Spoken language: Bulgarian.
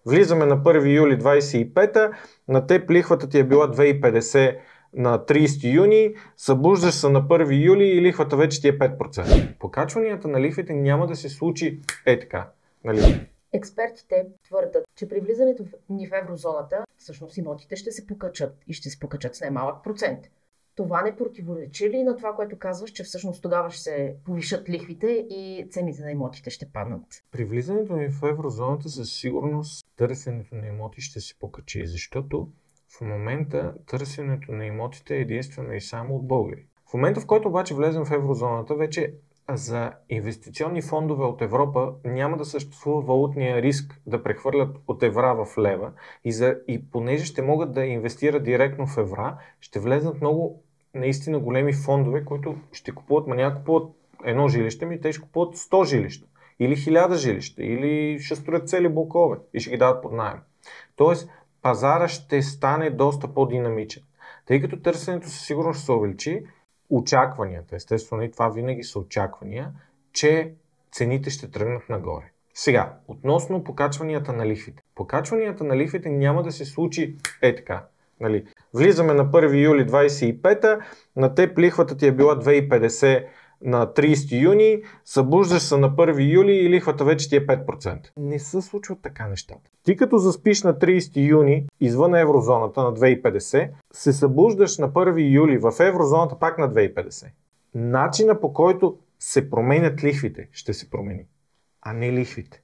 Влизаме на 1 юли 25, на теб лихвата ти е била 2,50 на 30 юни, събуждаш се на 1 юли и лихвата вече ти е 5%. Покачванията на лихвите няма да се случи така. Нали? Експертите твърдят, че при влизането ни в еврозоната, всъщност имотите ще се покачат и ще се покачат с немалък процент. Това не противоречи ли на това, което казваш, че всъщност тогава ще се повишат лихвите и цените на имотите ще паднат? При влизането ни в еврозоната със сигурност търсенето на имоти ще се покачи, защото в момента търсенето на имотите е единствено и само от българи. В момента, в който обаче влезем в еврозоната, вече за инвестиционни фондове от Европа няма да съществува валутния риск да прехвърлят от евра в лева и понеже ще могат да инвестират директно в евра, ще влезнат много наистина големи фондове, които ще купуват, няма купуват едно жилище, те ще купуват 100 жилища или 1000 жилища или ще строят цели блокове и ще ги дават под наем. Тоест пазара ще стане доста по-динамичен. Тъй като търсенето със сигурност ще се увеличи, очакванията, естествено и това винаги са очаквания, че цените ще тръгнат нагоре. Сега, относно покачванията на лихвите. Покачванията на лихвите няма да се случи така. Нали? Влизаме на 1 юли 25, на теб лихвата ти е била 2,50 на 30 юни, събуждаш се на 1 юли и лихвата вече ти е 5%. Не се случват така нещата. Ти като заспиш на 30 юни извън еврозоната на 2,50, се събуждаш на 1 юли в еврозоната пак на 2,50. Начина по който се променят лихвите ще се промени, а не лихвите.